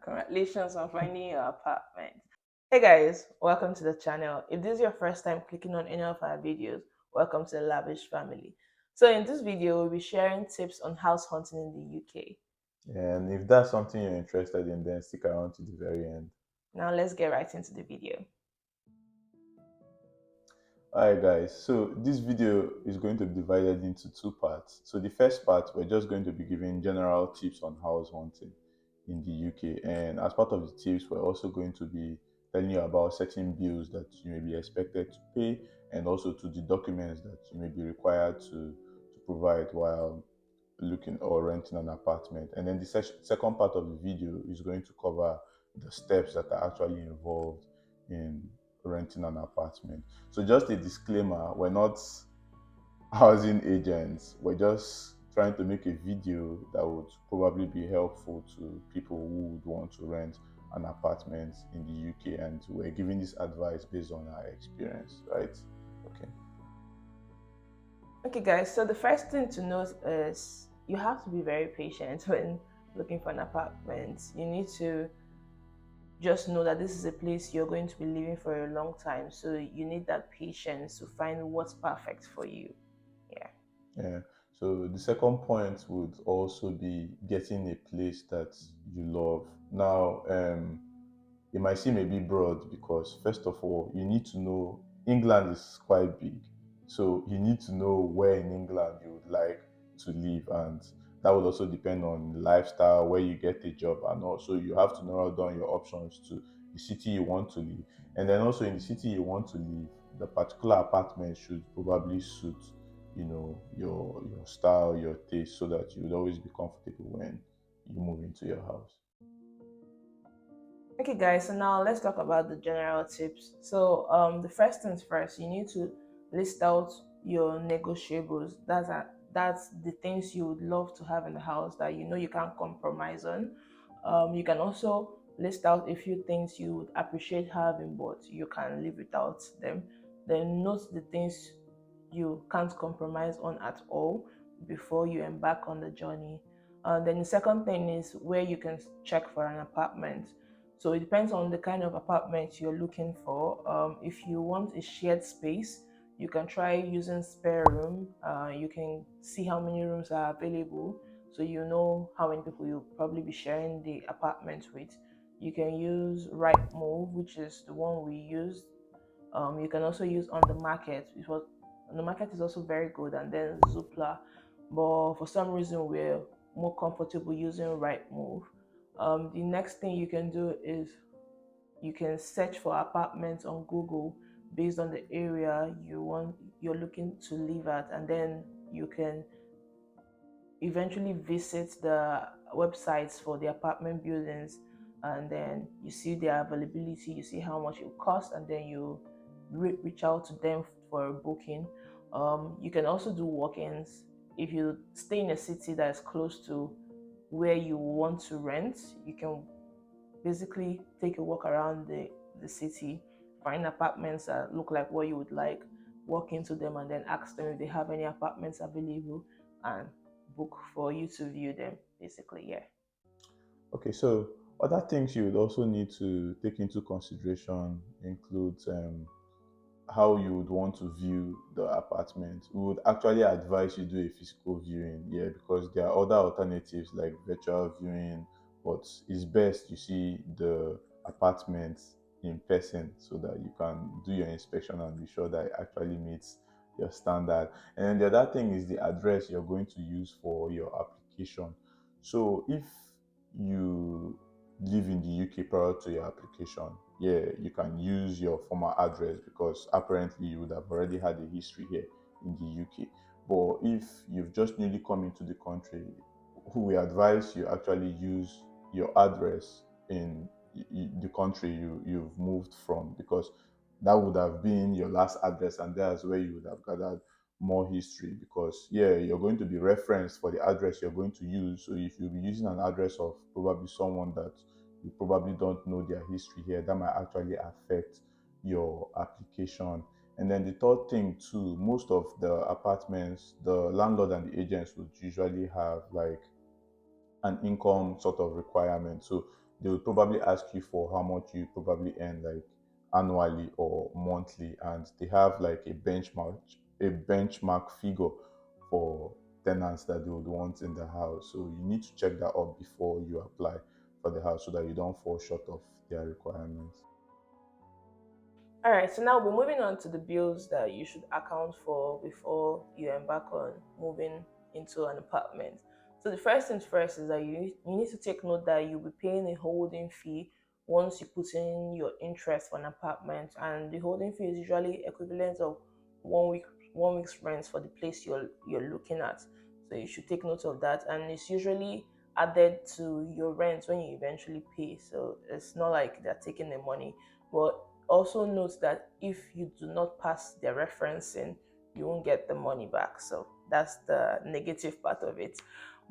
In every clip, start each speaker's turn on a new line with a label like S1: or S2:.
S1: Congratulations on finding your apartment. Hey guys, welcome to the channel. If this is your first time clicking on any of our videos, welcome to the Lavish family. So in this video, we'll be sharing tips on house hunting in the UK.
S2: And if that's something you're interested in, then stick around to the very end.
S1: Now let's get right into the video.
S2: Alright guys, so this video is going to be divided into two parts. So the first part, we're just going to be giving general tips on house hunting in the UK. And as part of the tips, we're also going to be telling you about certain bills that you may be expected to pay and also to the documents that you may be required to provide while looking or renting an apartment. And then the second part of the video is going to cover the steps that are actually involved in renting an apartment. So just a disclaimer, we're not housing agents. We're just trying to make a video that would probably be helpful to people who would want to rent an apartment in the UK, and we're giving this advice based on our experience, right? Okay.
S1: Okay guys, so the first thing to note is you have to be very patient when looking for an apartment. You need to just know that this is a place you're going to be living for a long time, so you need that patience to find what's perfect for you. Yeah.
S2: Yeah. So the second point would also be getting a place that you love. Now, it might seem a bit broad because first of all, you need to know England is quite big. So you need to know where in England you would like to live, and that would also depend on lifestyle, where you get a job, and also you have to narrow down your options to the city you want to live. And then also in the city you want to live, the particular apartment should probably suit, your style, your taste, so that you would always be comfortable when you move into your house.
S1: Okay, guys, so now let's talk about the general tips. So, the first things first, you need to list out your negotiables. That's the things you would love to have in the house that you know you can't compromise on. You can also list out a few things you would appreciate having, but you can live without them. Then note the things you can't compromise on at all before you embark on the journey. Then the second thing is where you can check for an apartment. So it depends on the kind of apartment you're looking for. If you want a shared space, you can try using spare room. You can see how many rooms are available, so you know how many people you'll probably be sharing the apartment with. You can use Rightmove, which is the one we use. You can also use on the market, because on the market is also very good, and then Zoopla. But for some reason, we're more comfortable using Rightmove. The next thing you can do is you can search for apartments on Google based on the area you're looking to live at, and then you can eventually visit the websites for the apartment buildings, and then you see their availability, you see how much it will cost, and then you reach out to them for a booking. You can also do walk-ins. If you stay in a city that is close to where you want to rent, you can basically take a walk around the city, find apartments that look like what you would like, walk into them, and then ask them if they have any apartments available and book for you to view them, basically. Yeah.
S2: Okay, so other things you would also need to take into consideration includes how you would want to view the apartment. We would actually advise you do a physical viewing, yeah, because there are other alternatives like virtual viewing, but it's best you see the apartment in person so that you can do your inspection and be sure that it actually meets your standard. And then the other thing is the address you're going to use for your application. So if you live in the UK prior to your application, yeah, you can use your former address because apparently you would have already had a history here in the UK. But if you've just newly come into the country, we advise you actually use your address in the country you've moved from, because that would have been your last address and that's where you would have gathered more history, because yeah, you're going to be referenced for the address you're going to use. So if you'll be using an address of probably someone that you probably don't know their history here, that might actually affect your application. And then the third thing too, most of the apartments, the landlord and the agents would usually have like an income sort of requirement. So they would probably ask you for how much you probably earn, like annually or monthly, and they have like a benchmark figure for tenants that they would want in the house. So you need to check that up before you apply for the house so that you don't fall short of their requirements.
S1: All right, so now we're moving on to the bills that you should account for before you embark on moving into an apartment. So the first things first is that you need to take note that you'll be paying a holding fee once you put in your interest for an apartment, and the holding fee is usually equivalent of 1 week 1 week's rent for the place you're looking at. So you should take note of that, and it's usually added to your rent when you eventually pay. So it's not like they're taking the money, but also note that if you do not pass their referencing, you won't get the money back. So that's the negative part of it.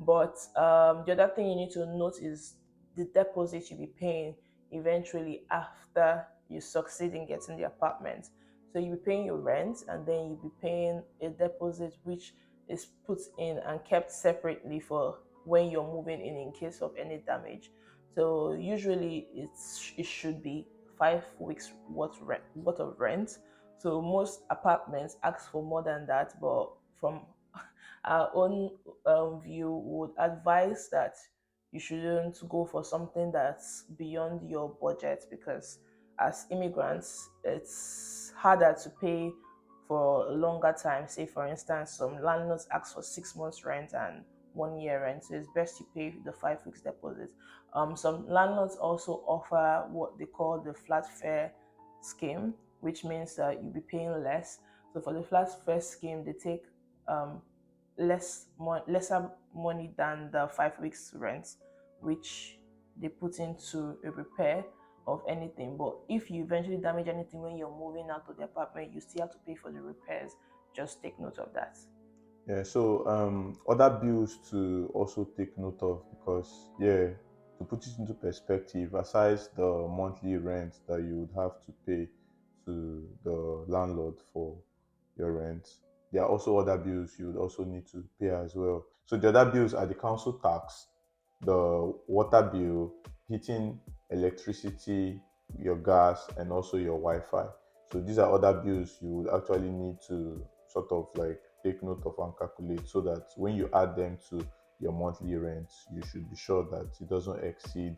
S1: But the other thing you need to note is the deposit you'll be paying eventually after you succeed in getting the apartment. So you'll be paying your rent, and then you'll be paying a deposit which is put in and kept separately for when you're moving in case of any damage. So usually it should be 5 weeks worth of rent. So most apartments ask for more than that, but from our own view, would advise that you shouldn't go for something that's beyond your budget, because as immigrants, it's harder to pay for a longer time. Say, for instance, some landlords ask for 6 months rent and 1 year rent, so it's best you pay the 5 weeks deposit. Some landlords also offer what they call the flat fare scheme, which means that you'll be paying less. So for the flat fare scheme, they take um, lesser money than the 5 weeks rent, which they put into a repair of anything. But if you eventually damage anything when you're moving out of the apartment, you still have to pay for the repairs. Just take note of that.
S2: Yeah, so other bills to also take note of, because yeah, to put it into perspective, aside the monthly rent that you would have to pay to the landlord for your rent, there are also other bills you would also need to pay as well. So the other bills are the council tax, the water bill, heating, electricity, your gas, and also your Wi-Fi. So these are other bills you would actually need to sort of like take note of and calculate, so that when you add them to your monthly rent, you should be sure that it doesn't exceed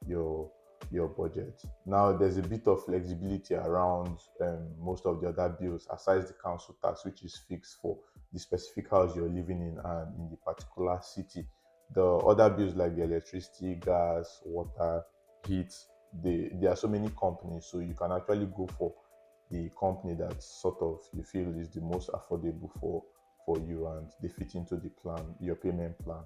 S2: your your budget. Now, there's a bit of flexibility around most of the other bills, aside the council tax, which is fixed for the specific house you're living in and in the particular city. The other bills like the electricity, gas, water, heat, there are so many companies, so you can actually go for the company that sort of you feel is the most affordable for you and they fit into the plan, your payment plan.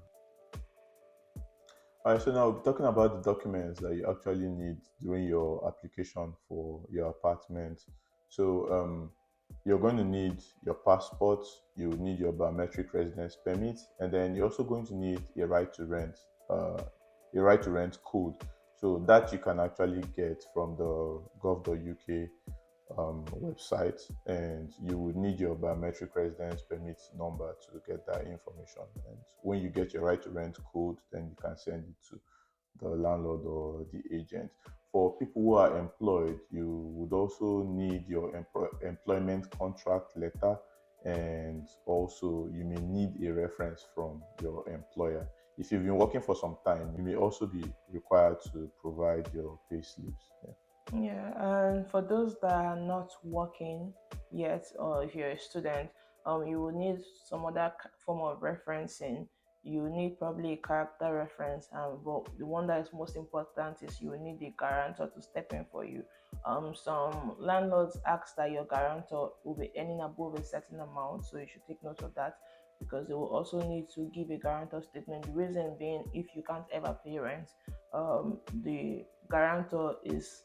S2: All right, so now we'll be talking about the documents that you actually need during your application for your apartment. So you're going to need your passport, you will need your biometric residence permit, and then you're also going to need uh, a right to rent code. So that you can actually get from the gov.uk website, and you would need your biometric residence permit number to get that information. And when you get your right to rent code, then you can send it to the landlord or the agent. For people who are employed, you would also need your employment contract letter, and also you may need a reference from your employer. If you've been working for some time, you may also be required to provide your pay slips. Yeah.
S1: Yeah, and for those that are not working yet, or if you're a student, you will need some other form of referencing. You need probably a character reference, and but the one that is most important is you will need a guarantor to step in for you. Some landlords ask that your guarantor will be earning above a certain amount, so you should take note of that, because they will also need to give a guarantor statement. The reason being, if you can't ever pay rent, the guarantor is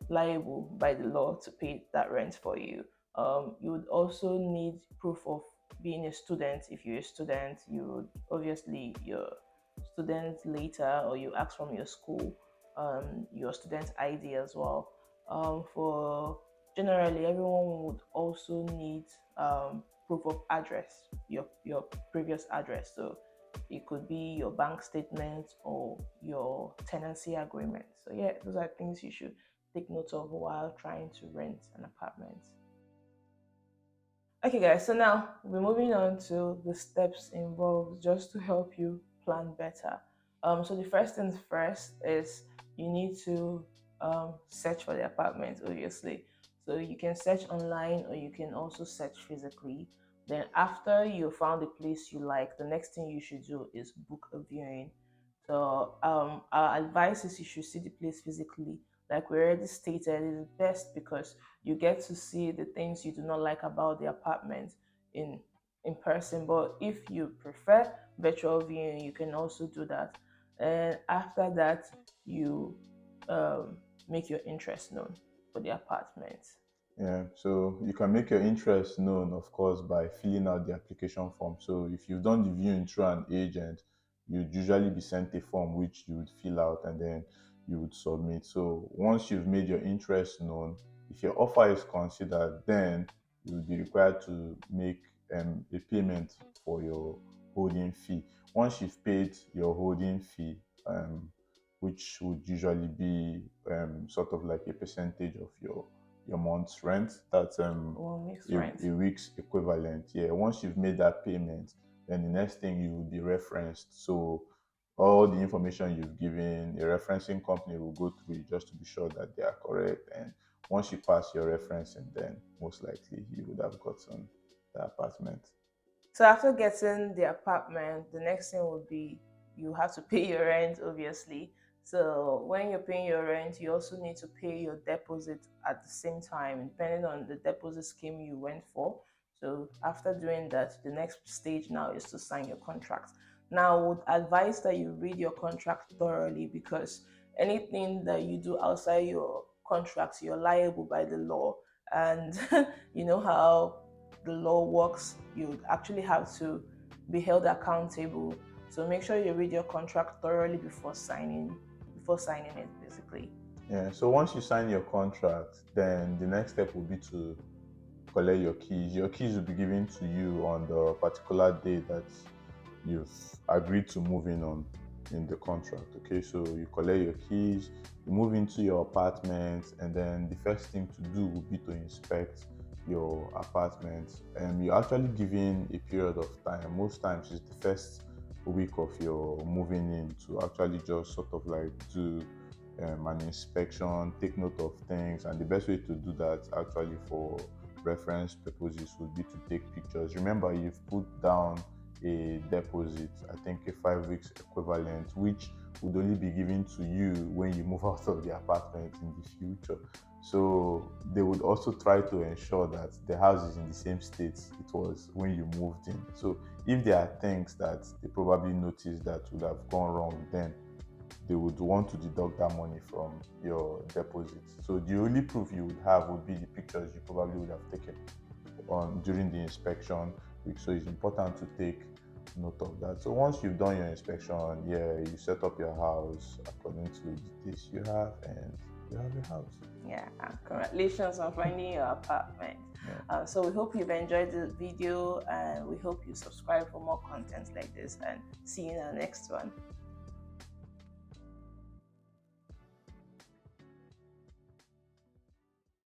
S1: liable by the law to pay that rent for you. You would also need proof of being a student. If you're a student, you would obviously your student later, or you ask from your school, your student ID as well. For generally, everyone would also need proof of address, your previous address. So It could be your bank statement or your tenancy agreement. So yeah, those are things you should take note of while trying to rent an apartment. Okay, guys, so now we're moving on to the steps involved just to help you plan better. So the first things first is you need to search for the apartment, obviously. So you can search online or you can also search physically. Then after you found the place you like, the next thing you should do is book a viewing. So our advice is you should see the place physically. Like we already stated, it's best because you get to see the things you do not like about the apartment in in person. But if you prefer virtual viewing, you can also do that. And after that, you um, make your interest known for the apartment.
S2: Yeah, so you can make your interest known, of course, by filling out the application form. So if you've done the viewing through an agent, you'd usually be sent a form which you would fill out and then you would submit. So once you've made your interest known, if your offer is considered, then you would be required to make a payment for your holding fee. Once you've paid your holding fee, which would usually be sort of like a percentage of your month's rent. That's
S1: Well, mixed rent.
S2: a week's equivalent. Yeah, once you've made that payment, then the next thing you will be referenced. So all the information you've given, a referencing company will go through it just to be sure that they are correct. And once you pass your referencing, then most likely you would have gotten the apartment.
S1: So after getting the apartment, the next thing would be you have to pay your rent, obviously. So when you're paying your rent, you also need to pay your deposit at the same time, depending on the deposit scheme you went for. So after doing that, the next stage now is to sign your contract. Now, I would advise that you read your contract thoroughly because anything that you do outside your contract, you're liable by the law. And you know how the law works, you actually have to be held accountable. So make sure you read your contract thoroughly before signing it, basically.
S2: Yeah, so once you sign your contract, then the next step will be to collect your keys. Your keys will be given to you on the particular day that you've agreed to move in the contract. Okay, so you collect your keys, you move into your apartment, and then the first thing to do will be to inspect your apartment. And you're actually given a period of time. Most times it's the first week of your moving in to actually just sort of like do an inspection, take note of things, and the best way to do that actually for reference purposes would be to take pictures. Remember, you've put down a deposit, I think a 5 weeks equivalent, which would only be given to you when you move out of the apartment in the future. So they would also try to ensure that the house is in the same state it was when you moved in. So if there are things that they probably noticed that would have gone wrong, then they would want to deduct that money from your deposit. So the only proof you would have would be the pictures you probably would have taken on during the inspection week. So it's important to take note of that. So once you've done your inspection, yeah, you set up your house according to the dates you have, and you have your house.
S1: Yeah, congratulations on finding your apartment.
S2: Yeah.
S1: So we hope you've enjoyed the video and we hope you subscribe for more content like this and see you in the next one.